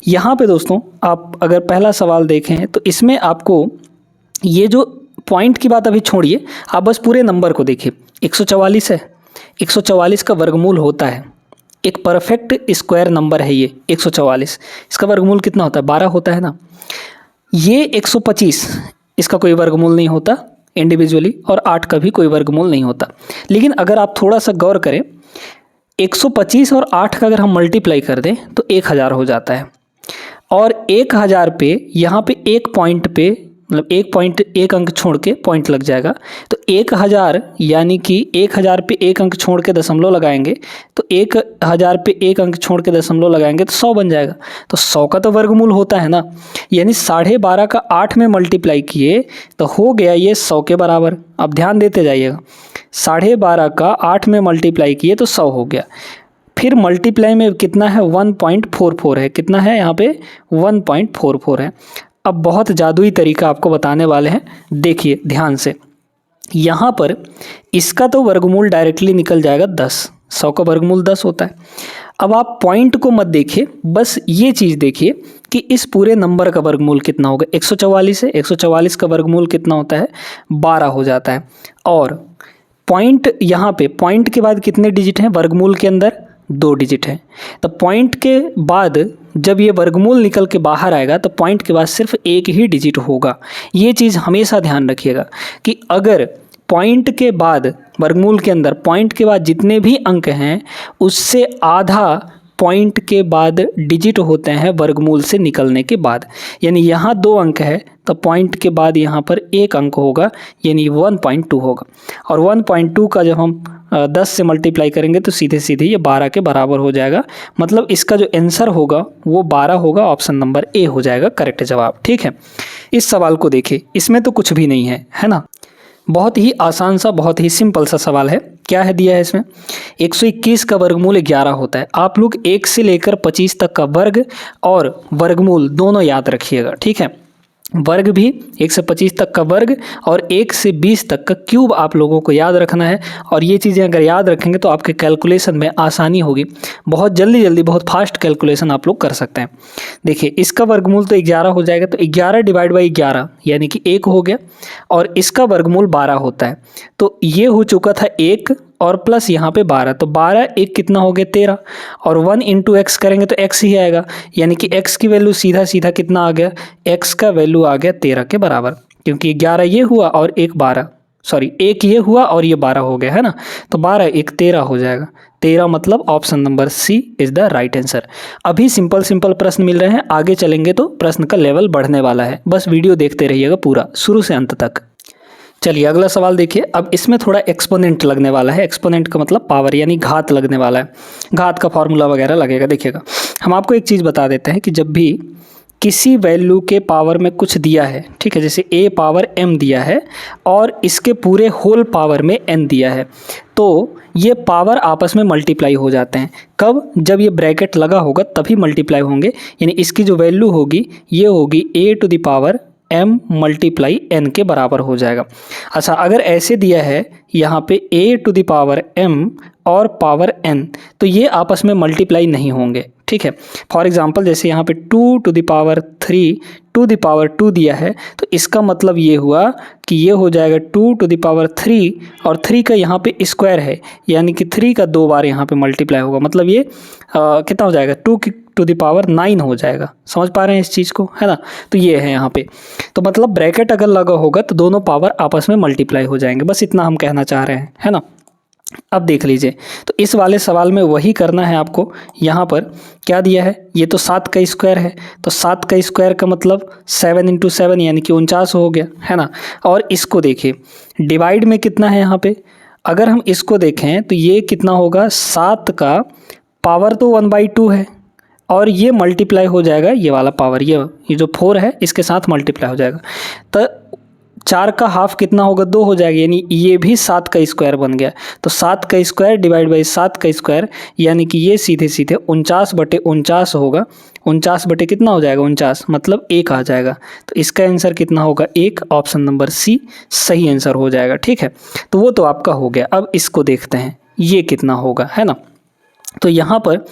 यहाँ पे दोस्तों आप अगर पहला सवाल देखें तो इसमें आपको ये जो पॉइंट की बात अभी छोड़िए, आप बस पूरे नंबर को देखिए। 144 है, 144 का वर्गमूल होता है, एक परफेक्ट स्क्वायर नंबर है ये 144। इसका वर्गमूल कितना होता है? 12 होता है ना। ये 125, इसका कोई वर्गमूल नहीं होता इंडिविजुअली, और 8 का भी कोई वर्गमूल नहीं होता। लेकिन अगर आप थोड़ा सा गौर करें, 125 और 8 का अगर हम मल्टीप्लाई कर दें तो 1000 हो जाता है। और 1000 पे यहाँ पे एक पॉइंट पे, मतलब एक पॉइंट, एक अंक छोड़ के पॉइंट लग जाएगा, तो 1000 यानी कि 1000 पे एक अंक छोड़ के दशमलव लगाएंगे, तो 1000 पे एक अंक छोड़ के दशमलव लगाएंगे तो 100 बन जाएगा। तो 100 का तो वर्गमूल होता है ना, यानी 12.5 का 8 में मल्टीप्लाई किए तो हो गया ये 100 के बराबर। अब ध्यान देते जाइएगा, 12.5 का 8 में मल्टीप्लाई किए तो 100 हो गया। फिर मल्टीप्लाई में कितना है? 1.44 है। कितना है यहाँ पे? 1.44 है। अब बहुत जादुई तरीका आपको बताने वाले हैं, देखिए ध्यान से। यहाँ पर इसका तो वर्गमूल डायरेक्टली निकल जाएगा 10, 100 का वर्गमूल 10 होता है। अब आप पॉइंट को मत देखिए, बस ये चीज़ देखिए कि इस पूरे नंबर का वर्गमूल कितना होगा। 144 है, 144 का वर्गमूल कितना होता है? 12 हो जाता है। और पॉइंट, यहाँ पे पॉइंट के बाद कितने डिजिट हैं वर्गमूल के अंदर? 2 डिजिट है। तो पॉइंट के बाद जब ये वर्गमूल निकल के बाहर आएगा तो पॉइंट के बाद सिर्फ एक ही डिजिट होगा। ये चीज़ हमेशा ध्यान रखिएगा कि अगर पॉइंट के बाद, वर्गमूल के अंदर पॉइंट के बाद जितने भी अंक हैं उससे आधा पॉइंट के बाद डिजिट होते हैं वर्गमूल से निकलने के बाद। यानी यहाँ 2 अंक है तो पॉइंट के बाद यहाँ पर एक अंक होगा, यानी 1.2 होगा। और 1.2 का जब हम 10 से मल्टीप्लाई करेंगे तो सीधे सीधे ये 12 के बराबर हो जाएगा। मतलब इसका जो आंसर होगा वो 12 होगा, ऑप्शन नंबर ए हो जाएगा करेक्ट जवाब। ठीक है, इस सवाल को देखिए, इसमें तो कुछ भी नहीं है ना। बहुत ही आसान सा, बहुत ही सिंपल सा सवाल है। क्या है दिया है इसमें? 121 का वर्गमूल 11 होता है। आप लोग 1 से लेकर 25 तक का वर्ग और वर्गमूल दोनों याद रखिएगा। ठीक है, वर्ग भी 1 से 25 तक का वर्ग और 1 से 20 तक का क्यूब आप लोगों को याद रखना है। और ये चीज़ें अगर याद रखेंगे तो आपके कैलकुलेशन में आसानी होगी, बहुत जल्दी बहुत फास्ट कैलकुलेशन आप लोग कर सकते हैं। देखिए इसका वर्गमूल तो 11 हो जाएगा, तो 11 डिवाइड बाई 11 यानी कि 1 हो गया, और इसका वर्गमूल 12 होता है। तो ये हो चुका था 1 और प्लस यहाँ पे 12, तो 12 1 कितना हो गया? 13, और 1 इंटू एक्स करेंगे तो x ही आएगा, यानी कि x की वैल्यू सीधा सीधा कितना आ गया? x का वैल्यू आ गया 13 के बराबर, क्योंकि 11 ये हुआ और 1 ये हुआ और ये 12 हो गया है ना। तो 12 1 13 हो जाएगा। 13 मतलब option number C is the right answer. अभी सिंपल प्रश्न मिल रहे हैं, आगे चलेंगे तो प्रश्न का लेवल बढ़ने वाला है। बस वीडियो देखते रहिएगा पूरा शुरू से अंत तक। चलिए अगला सवाल देखिए। अब इसमें थोड़ा एक्सपोनेंट लगने वाला है। एक्सपोनेंट का मतलब पावर, यानी घात लगने वाला है। घात का फॉर्मूला वगैरह लगेगा। देखिएगा, हम आपको एक चीज़ बता देते हैं कि जब भी किसी वैल्यू के पावर में कुछ दिया है, ठीक है, जैसे a पावर m दिया है और इसके पूरे होल पावर में n दिया है, तो ये पावर आपस में मल्टीप्लाई हो जाते हैं। कब? जब ये ब्रैकेट लगा होगा तभी मल्टीप्लाई होंगे। यानी इसकी जो वैल्यू होगी ये होगी a to the power m multiply n के बराबर हो जाएगा। अच्छा, अगर ऐसे दिया है यहाँ पे a to the power m और पावर n, तो ये आपस में मल्टीप्लाई नहीं होंगे। ठीक है, फॉर एग्जांपल जैसे यहाँ पे 2 to the power 3 to the power 2 दिया है, तो इसका मतलब ये हुआ कि ये हो जाएगा 2 टू द पावर 3, और 3 का यहाँ पे स्क्वायर है, यानी कि 3 का 2 बार यहाँ पे मल्टीप्लाई होगा। मतलब ये कितना हो जाएगा? 2 टू द पावर 9 हो जाएगा। समझ पा रहे हैं इस चीज़ को, है ना। तो ये है यहाँ पे, तो मतलब ब्रैकेट अगर लगा होगा तो दोनों पावर आपस में मल्टीप्लाई हो जाएंगे। बस इतना हम कहना चाह रहे हैं, है ना। अब देख लीजिए, तो इस वाले सवाल में वही करना है आपको। यहाँ पर क्या दिया है? ये तो 7 का स्क्वायर है, तो 7 का स्क्वायर का मतलब 7 इंटू 7 यानी कि 49 हो गया, है ना। और इसको देखिए डिवाइड में कितना है यहाँ पे, अगर हम इसको देखें तो ये कितना होगा? 7 का पावर तो 1/2 है, और ये मल्टीप्लाई हो जाएगा, ये वाला पावर, ये जो 4 है इसके साथ मल्टीप्लाई हो जाएगा। तो 4 का हाफ कितना होगा? 2 हो जाएगा, यानी ये भी 7 का स्क्वायर बन गया। तो 7 का स्क्वायर डिवाइड बाई 7 का स्क्वायर, यानी कि ये सीधे सीधे 49/49 होगा। 49 बटे कितना हो जाएगा? 49, मतलब 1 आ जाएगा। तो इसका आंसर कितना होगा? 1, ऑप्शन नंबर सी सही आंसर हो जाएगा। ठीक है, तो वो तो आपका हो गया। अब इसको देखते हैं ये कितना होगा, है ना। तो यहाँ पर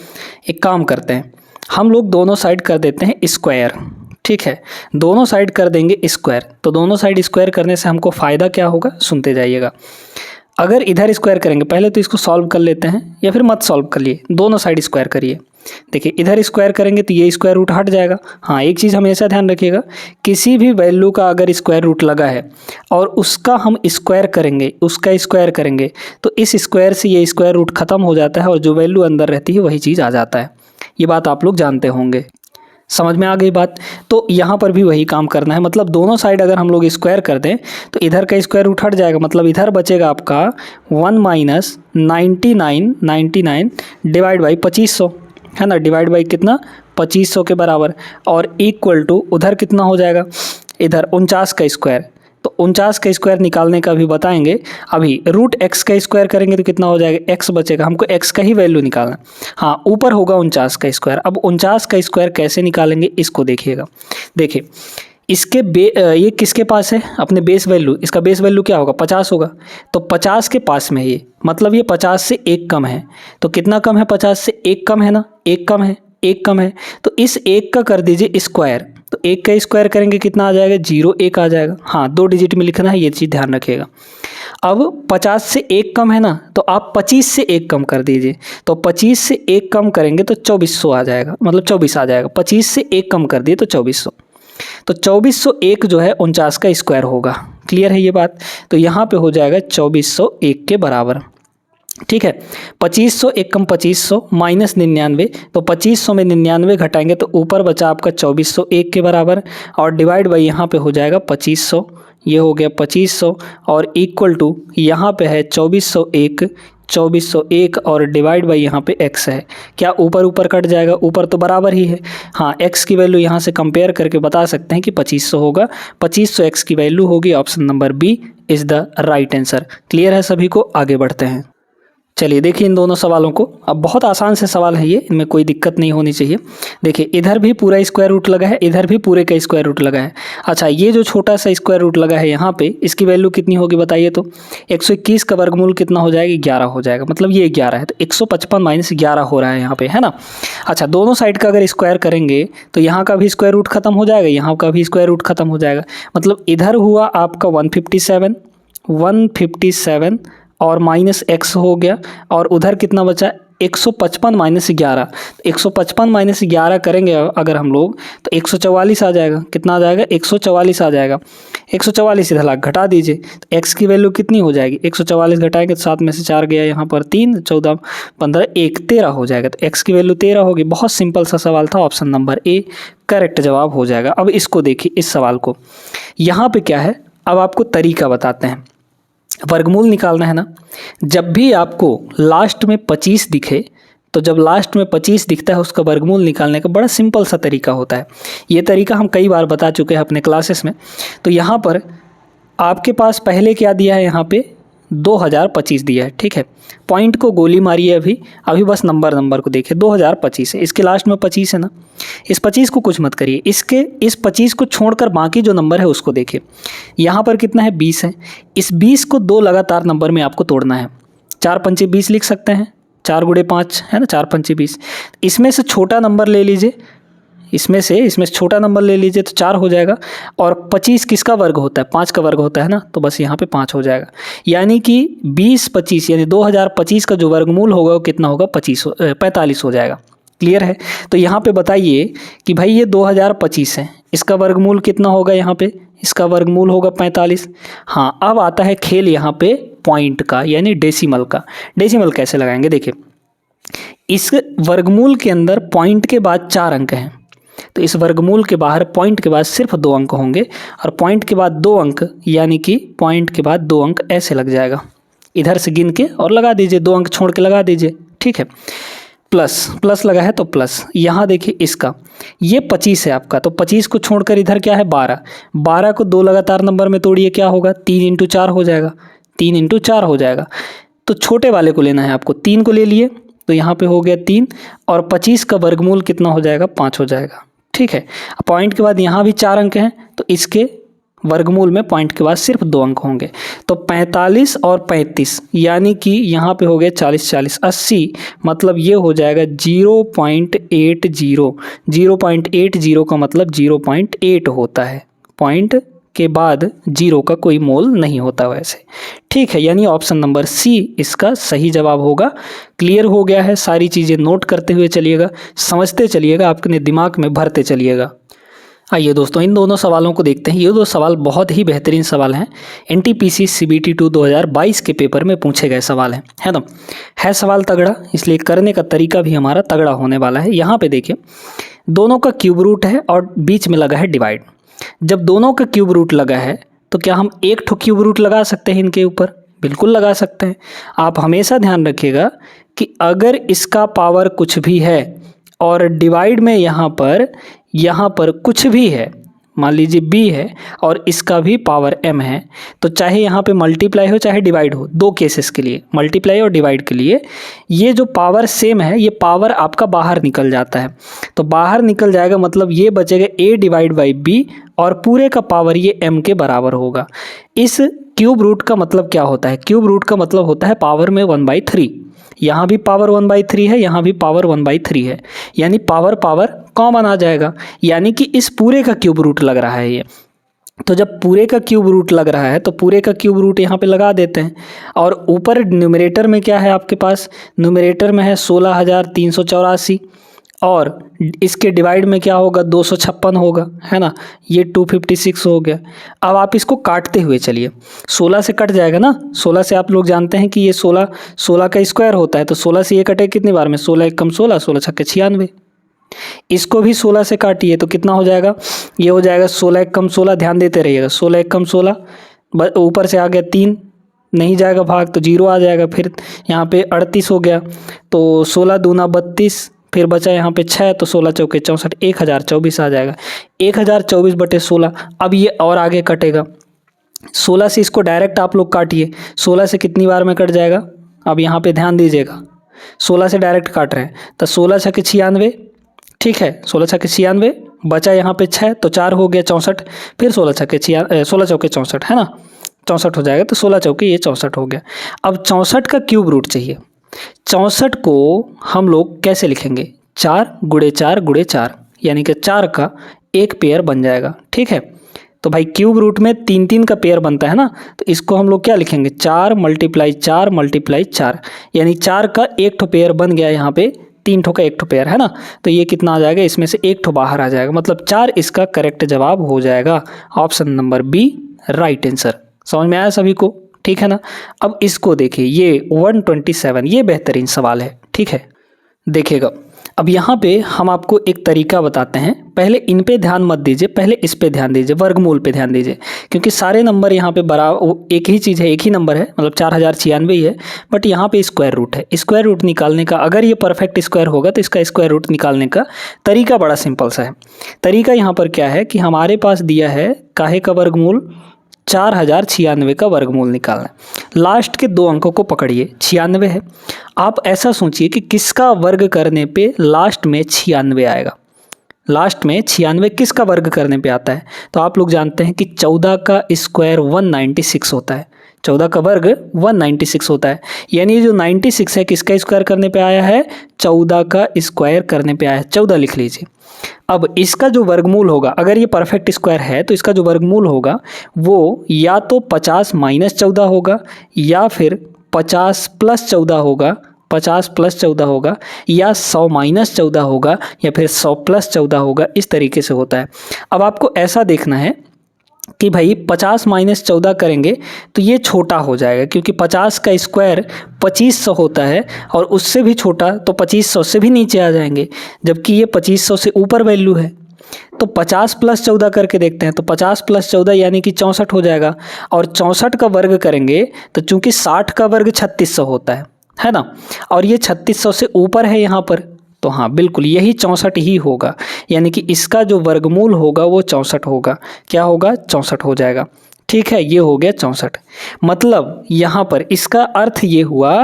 एक काम करते हैं, हम लोग दोनों साइड कर देते हैं स्क्वायर, ठीक है, दोनों साइड कर देंगे स्क्वायर। तो दोनों साइड स्क्वायर करने से हमको फ़ायदा क्या होगा, सुनते जाइएगा। अगर इधर स्क्वायर करेंगे, पहले तो इसको सॉल्व कर लेते हैं, या फिर मत सॉल्व करिए, दोनों साइड स्क्वायर करिए। देखिए इधर स्क्वायर करेंगे तो ये स्क्वायर रूट हट जाएगा। हाँ, एक चीज़ हमेशा ध्यान रखिएगा, किसी भी वैल्यू का अगर स्क्वायर रूट लगा है और उसका हम स्क्वायर करेंगे, उसका स्क्वायर करेंगे, तो इस स्क्वायर से ये स्क्वायर रूट खत्म हो जाता है और जो वैल्यू अंदर रहती है वही चीज़ आ जाता है। ये बात आप लोग जानते होंगे, समझ में आ गई बात। तो यहाँ पर भी वही काम करना है, मतलब दोनों साइड अगर हम लोग स्क्वायर कर दें तो इधर का स्क्वायर रूट हट जाएगा, मतलब इधर बचेगा आपका 1 माइनस 99 डिवाइड बाई 2500, है ना, डिवाइड बाई कितना 2500 के बराबर, और इक्वल टू उधर कितना हो जाएगा, इधर 49 का स्क्वायर। तो 49 का स्क्वायर निकालने का भी बताएंगे। अभी रूट एक्स का स्क्वायर करेंगे तो कितना हो जाएगा, एक्स बचेगा, हमको एक्स का ही वैल्यू निकालना। हाँ, ऊपर होगा 49 का स्क्वायर। अब 49 का स्क्वायर कैसे निकालेंगे इसको देखिएगा। देखिए इसके ये किसके पास है, अपने बेस वैल्यू, इसका बेस वैल्यू क्या होगा 50 होगा, तो 50 के पास में ये, मतलब ये 50 से एक कम है। तो कितना कम है, 50 से एक कम है ना, एक कम है, एक कम है, तो इस एक का कर दीजिए स्क्वायर। तो एक का स्क्वायर करेंगे कितना आ जाएगा, 0 1 आ जाएगा। हाँ, 2 डिजिट में लिखना है, ये चीज़ ध्यान रखिएगा। अब 50 से एक कम है ना, तो आप 25 से एक कम कर दीजिए। तो 25 से एक कम करेंगे तो 2400 आ जाएगा, मतलब 24 आ जाएगा। 25 से एक कम कर दिए तो 2400, तो 2401 जो है 49 का स्क्वायर होगा। क्लियर है ये बात। तो यहाँ पे हो जाएगा 2401 के बराबर, ठीक है। 2500 एक कम 2500 माइनस 99, तो 2500 में 99 घटाएंगे तो ऊपर बचा आपका 2401 के बराबर, और डिवाइड बाई यहाँ पे हो जाएगा 2500, ये हो गया 2500, और इक्वल टू यहाँ पे है 2401 और डिवाइड बाई यहाँ पे x है। क्या ऊपर ऊपर कट जाएगा, ऊपर तो बराबर ही है। हाँ, x की वैल्यू यहाँ से कंपेयर करके बता सकते हैं कि 2500 होगा, 2500 x की वैल्यू होगी। Option number B is the right answer. Clear है सभी को, आगे बढ़ते हैं। चलिए देखिए इन दोनों सवालों को। अब बहुत आसान से सवाल है ये, इनमें कोई दिक्कत नहीं होनी चाहिए। देखिए इधर भी पूरा स्क्वायर रूट लगा है, इधर भी पूरे का स्क्वायर रूट लगा है। अच्छा, ये जो छोटा सा स्क्वायर रूट लगा है यहाँ पे, इसकी वैल्यू कितनी होगी बताइए तो। 121 का वर्गमूल कितना हो जाएगा, 11 हो जाएगा, मतलब ये 11 है, तो 155 माइनस 11 हो रहा है यहाँ पे, है ना। अच्छा, दोनों साइड का अगर स्क्वायर करेंगे तो यहाँ का भी स्क्वायर रूट खत्म हो जाएगा, यहाँ का भी स्क्वायर रूट खत्म हो जाएगा, मतलब इधर हुआ आपका 157 और माइनस x हो गया, और उधर कितना बचा 155 माइनस 11। 155 माइनस 11 करेंगे अगर हम लोग तो 144 आ जाएगा। कितना आ जाएगा, 144 आ जाएगा। 144 इधर लाख घटा दीजिए तो x की वैल्यू कितनी हो जाएगी, 144 घटाएंगे तो 7 में से 4 गया, यहाँ पर 3, 14, 15, 1, 13 हो जाएगा। तो x की वैल्यू 13 होगी। बहुत सिंपल सा सवाल था, ऑप्शन नंबर ए करेक्ट जवाब हो जाएगा। अब इसको देखिए, इस सवाल को, यहाँ पे क्या है, अब आपको तरीका बताते हैं। वर्गमूल निकालना है ना, जब भी आपको लास्ट में 25 दिखे, तो जब लास्ट में 25 दिखता है उसका वर्गमूल निकालने का बड़ा सिंपल सा तरीका होता है। ये तरीका हम कई बार बता चुके हैं अपने क्लासेस में। तो यहाँ पर आपके पास पहले क्या दिया है, यहाँ पे 2025 दिया है, ठीक है। पॉइंट को गोली मारिए, अभी बस नंबर को देखिए, 2025 है, इसके लास्ट में 25 है ना, इस 25 को कुछ मत करिए, इस 25 को छोड़कर बाकी जो नंबर है उसको देखिए। यहाँ पर कितना है, 20 है। इस 20 को 2 लगातार नंबर में आपको तोड़ना है। 4 पंचे 20 लिख सकते हैं, 4 गुणे 5 है ना, 4 पंचे 20। इसमें से छोटा नंबर ले लीजिए, इसमें से छोटा नंबर ले लीजिए तो 4 हो जाएगा। और 25 किसका वर्ग होता है, 5 का वर्ग होता है ना, तो बस यहाँ पे 5 हो जाएगा। यानी कि 20-25 यानी 2025 का जो वर्गमूल होगा वो कितना होगा, 45 हो जाएगा। क्लियर है। तो यहाँ पे बताइए कि भाई ये 2025 है, इसका वर्गमूल कितना होगा, यहाँ पे इसका वर्गमूल होगा 45। हाँ, अब आता है खेल यहाँ पे पॉइंट का, यानी डेसिमल का। डेसिमल कैसे लगाएंगे, देखिए इस वर्गमूल के अंदर पॉइंट के बाद 4 अंक हैं, तो इस वर्गमूल के बाहर पॉइंट के बाद सिर्फ 2 अंक होंगे, और पॉइंट के बाद 2 अंक, यानी कि पॉइंट के बाद 2 अंक ऐसे लग जाएगा। इधर से गिन के और लगा दीजिए, 2 अंक छोड़ के लगा दीजिए, ठीक है। प्लस लगा है तो प्लस। यहाँ देखिए इसका, ये 25 है आपका, तो 25 को छोड़कर इधर क्या है 12 को 2 लगातार नंबर में तोड़िए, क्या होगा, 3 × 4 हो जाएगा, 3 × 4 हो जाएगा। तो छोटे वाले को लेना है आपको, 3 को ले लिए तो यहाँ पे हो गया 3, और 25 का वर्गमूल कितना हो जाएगा, 5 हो जाएगा, ठीक है। पॉइंट के बाद यहाँ भी 4 अंक हैं, तो इसके वर्गमूल में पॉइंट के बाद सिर्फ 2 अंक होंगे। तो 45 और 35 यानी कि यहाँ पे हो गए 40 40 80, मतलब ये हो जाएगा 0.80। 0.80 का मतलब 0.8 होता है, पॉइंट के बाद 0 का कोई मोल नहीं होता वैसे। ठीक है, यानी ऑप्शन नंबर सी इसका सही जवाब होगा। क्लियर हो गया है, सारी चीज़ें नोट करते हुए चलिएगा, समझते चलिएगा, अपने दिमाग में भरते चलिएगा। आइए दोस्तों, इन दोनों सवालों को देखते हैं। ये दो सवाल बहुत ही बेहतरीन सवाल हैं, NTPC CBT 2 2022 के पेपर में पूछे गए सवाल हैं, है ना। है सवाल तगड़ा, इसलिए करने का तरीका भी हमारा तगड़ा होने वाला है। यहाँ पे देखिए, दोनों का क्यूब रूट है और बीच में लगा है डिवाइड। जब दोनों का क्यूब रूट लगा है तो क्या हम एक ठो क्यूब रूट लगा सकते हैं इनके ऊपर? बिल्कुल लगा सकते हैं। आप हमेशा ध्यान रखिएगा कि अगर इसका पावर कुछ भी है और डिवाइड में यहाँ पर कुछ भी है, मान लीजिए b है और इसका भी पावर m है, तो चाहे यहाँ पे मल्टीप्लाई हो चाहे डिवाइड हो, दो केसेस के लिए, मल्टीप्लाई और डिवाइड के लिए, ये जो पावर सेम है ये पावर आपका बाहर निकल जाता है। तो बाहर निकल जाएगा मतलब ये बचेगा a डिवाइड बाई b और पूरे का पावर ये m के बराबर होगा। इस क्यूब रूट का मतलब क्या होता है? क्यूब रूट का मतलब होता है पावर में 1/3। यहाँ भी पावर 1/3 है, यहाँ भी पावर 1/3 है, यानी पावर कॉमन आ जाएगा, यानी कि इस पूरे का क्यूब रूट लग रहा है ये। तो जब पूरे का क्यूब रूट लग रहा है तो पूरे का क्यूब रूट यहाँ पे लगा देते हैं। और ऊपर न्यूमरेटर में क्या है आपके पास? न्यूमरेटर में है 16,384 और इसके डिवाइड में क्या होगा? 256 होगा, है ना। ये 256 हो गया। अब आप इसको काटते हुए चलिए, 16 से कट जाएगा ना। 16 से आप लोग जानते हैं कि ये 16 का स्क्वायर होता है, तो 16 से ये कटे कितनी बार में? 16 एकम 16, 16 छक्के 96। इसको भी 16 से काटिए तो कितना हो जाएगा? ये हो जाएगा 16 एकम 16, ध्यान देते रहिएगा, 16 एकम 16, ऊपर से आ गया 3, नहीं जाएगा भाग तो 0 आ जाएगा। फिर यहाँ पे 38 हो गया, तो 16 दूना 32, फिर बचा यहाँ पे 6, तो 16 चौके 64, 1024 आ जाएगा। 1024/16। अब ये और आगे कटेगा, 16 से इसको डायरेक्ट आप लोग काटिए, 16 से कितनी बार में कट जाएगा? अब यहाँ पे ध्यान दीजिएगा, 16 से डायरेक्ट काट रहे हैं, तो 16 छक्के 96, ठीक है, 16 छक्के 96, बचा यहाँ पे 6, तो 4 हो गया 64, फिर 16 चौके 64, है ना, 64 हो जाएगा, तो 16 चौके ये 64 हो गया। अब 64 का क्यूब रूट चाहिए। 64 को हम लोग कैसे लिखेंगे? 4 × 4 × 4, यानी कि 4 का एक पेयर बन जाएगा, ठीक है। तो भाई क्यूब रूट में 3 का पेयर बनता है ना, तो इसको हम लोग क्या लिखेंगे? 4 × 4 × 4, यानी 4 का एक ठो पेयर बन गया, यहाँ पे 3 ठो का एक ठो पेयर है ना, तो ये कितना आ जाएगा? इसमें से एक ठो बाहर आ जाएगा, मतलब 4 इसका करेक्ट जवाब हो जाएगा। Option number B right answer. समझ में आया सभी को? ठीक है ना। अब इसको देखिए, ये 127, ये बेहतरीन सवाल है, ठीक है। देखिएगा, अब यहाँ पे हम आपको एक तरीका बताते हैं। पहले इन पे ध्यान मत दीजिए, पहले इस पे ध्यान दीजिए, वर्गमूल पे ध्यान दीजिए, क्योंकि सारे नंबर यहाँ पे बराबर एक ही चीज़ है, एक ही नंबर है, मतलब 4096 ही है, बट यहाँ पे स्क्वायर रूट है। स्क्वायर रूट निकालने का, अगर ये परफेक्ट स्क्वायर होगा तो इसका स्क्वायर रूट निकालने का तरीका बड़ा सिंपल सा है। तरीका यहाँ पर क्या है कि हमारे पास दिया है काहे का वर्गमूल? 4096 का वर्गमूल निकालना है। लास्ट के 2 अंकों को पकड़िए, 96 है। आप ऐसा सोचिए कि किसका वर्ग करने पे लास्ट में 96 आएगा? लास्ट में 96 किसका वर्ग करने पे आता है? तो आप लोग जानते हैं कि 14 का स्क्वायर 196 होता है। 14 का वर्ग 196 होता है, यानी जो 96 है किसका स्क्वायर करने पे आया है? 14 का स्क्वायर करने पे आया है, 14 लिख लीजिए। अब इसका जो वर्गमूल होगा, अगर ये परफेक्ट स्क्वायर है तो इसका जो वर्गमूल होगा वो या तो 50 - 14 होगा, या फिर 50 + 14 होगा, 50 + 14 होगा, या 100 - 14 होगा, या फिर 100 + 14 होगा। इस तरीके से होता है। अब आपको ऐसा देखना है कि भाई 50 - 14 करेंगे तो ये छोटा हो जाएगा, क्योंकि 50 का स्क्वायर 2500 होता है, और उससे भी छोटा तो 2500 से भी नीचे आ जाएंगे, जबकि ये 2500 से ऊपर वैल्यू है। तो 50 + 14 करके देखते हैं, तो 50 + 14 यानी कि 64 हो जाएगा, और 64 का वर्ग करेंगे तो चूंकि 60 का वर्ग 3600 होता है ना, और ये 3600 से ऊपर है यहाँ पर, तो हाँ बिल्कुल यही 64 ही होगा, यानी कि इसका जो वर्गमूल होगा वो 64 होगा। क्या होगा? 64 हो जाएगा, ठीक है। ये हो गया 64। मतलब यहाँ पर इसका अर्थ ये हुआ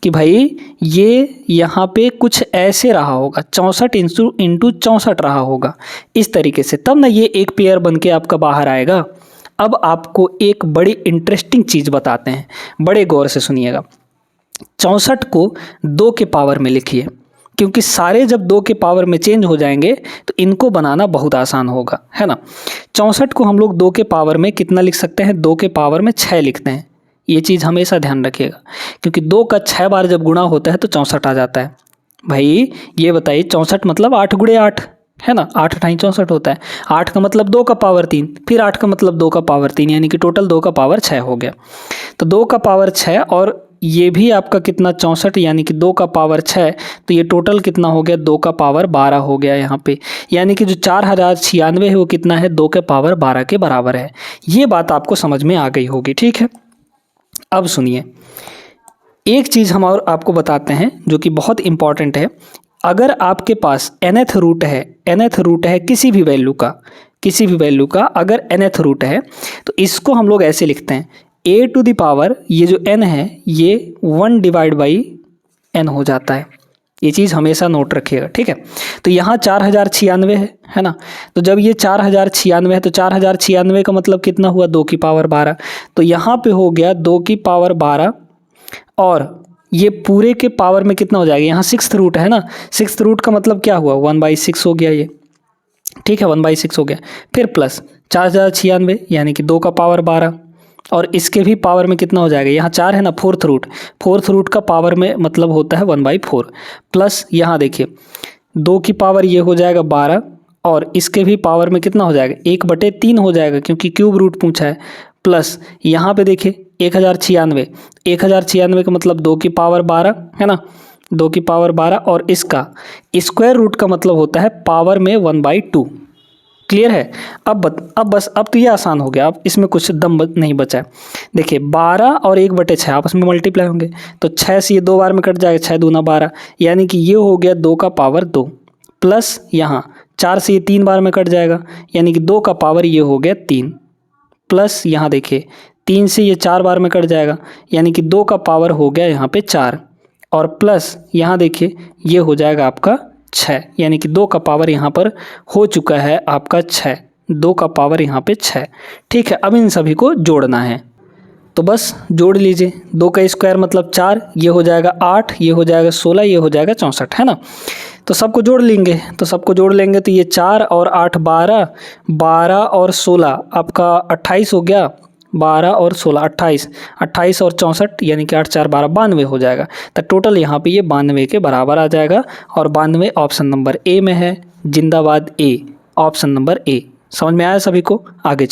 कि भाई ये यहाँ पे कुछ ऐसे रहा होगा, 64 × 64 रहा होगा, इस तरीके से, तब ना ये एक पेयर बन के आपका बाहर आएगा। अब आपको एक बड़ी इंटरेस्टिंग चीज़ बताते हैं, बड़े गौर से सुनिएगा। 64 को 2 के पावर में लिखिए, क्योंकि सारे जब 2 के पावर में चेंज हो जाएंगे तो इनको बनाना बहुत आसान होगा, है ना। 64 को हम लोग 2 के पावर में कितना लिख सकते हैं, 2 के पावर में 6 लिखते हैं। ये चीज़ हमेशा ध्यान रखिएगा, क्योंकि 2 का 6 बार जब गुणा होता है तो 64 आ जाता है। भाई ये बताइए, 64 मतलब 8 गुणे 8, है ना, 8 अठाई 64 होता है। 8 का मतलब 2 का पावर 3, फिर 8 का मतलब 2 का पावर 3, यानी कि टोटल 2 का पावर 6 हो गया। तो 2 का पावर 6 और ये भी आपका कितना 64, यानी कि 2 का पावर 6, तो ये टोटल कितना हो गया, 2 का पावर 12 हो गया यहाँ पे। यानी कि जो 4096 है वो कितना है, 2 के पावर 12 के बराबर है। ये बात आपको समझ में आ गई होगी, ठीक है। अब सुनिए, एक चीज़ हम और आपको बताते हैं जो कि बहुत इंपॉर्टेंट है। अगर आपके पास nth रूट है, nth रूट है किसी भी वैल्यू का, अगर nth रूट है तो इसको हम लोग ऐसे लिखते हैं, a टू द पावर, ये जो n है ये 1 डिवाइड बाई n हो जाता है। ये चीज़ हमेशा नोट रखिएगा, ठीक है। तो यहाँ 4096 है ना, तो जब ये 4096 है तो 4096 का मतलब कितना हुआ, 2 की पावर 12। तो यहाँ पे हो गया 2 की पावर 12, और ये पूरे के पावर में कितना हो जाएगा, यहाँ 6th रूट है ना, 6th रूट का मतलब क्या हुआ, 1/6 हो गया ये, ठीक है, 1/6 हो गया। फिर प्लस 4096 यानी कि 2 का पावर 12, और इसके भी पावर में कितना हो जाएगा, यहाँ 4 है ना, 4th रूट का पावर में मतलब होता है 1/4, प्लस यहाँ देखिए 2 की पावर ये हो जाएगा 12, और इसके भी पावर में कितना हो जाएगा, 1/3 हो जाएगा, क्योंकि क्यूब रूट पूछा है। प्लस यहाँ पे देखिए 1096 का मतलब 2 की पावर 12 है ना, 2 की पावर 12, और इसका स्क्वायर रूट का मतलब होता है पावर में 1/2। क्लियर है। अब तो ये आसान हो गया, अब इसमें कुछ दम नहीं बचा है। देखिए 12 और 1/6 आपस में मल्टीप्लाई होंगे, तो 6 से ये 2 बार में कट जाएगा, 6 दूना 12, यानी कि ये हो गया 2 का पावर 2, प्लस यहाँ 4 से ये 3 बार में कट जाएगा, यानी कि 2 का पावर ये हो गया 3, प्लस यहाँ देखिए 3 से ये 4 बार में कट जाएगा, यानी कि 2 का पावर हो गया यहाँ पे 4, और प्लस यहाँ देखिए ये हो जाएगा आपका 6, यानी कि 2 का पावर यहाँ पर हो चुका है आपका 6, 2 का पावर यहाँ पे 6। ठीक है, अब इन सभी को जोड़ना है, तो बस जोड़ लीजिए। 2 का स्क्वायर मतलब 4, ये हो जाएगा 8, ये हो जाएगा 16, ये हो जाएगा 64, है ना। तो सबको जोड़ लेंगे, तो ये 4 और 8 12, 12 और 16 आपका 28 हो गया, 12 और 16 28, 28 और 64 यानी कि 8 4 12 92 हो जाएगा। तो टोटल यहाँ पे ये 92 के बराबर आ जाएगा, और 92 ऑप्शन नंबर ए में है। जिंदाबाद ए, ऑप्शन नंबर ए। समझ में आया सभी को? आगे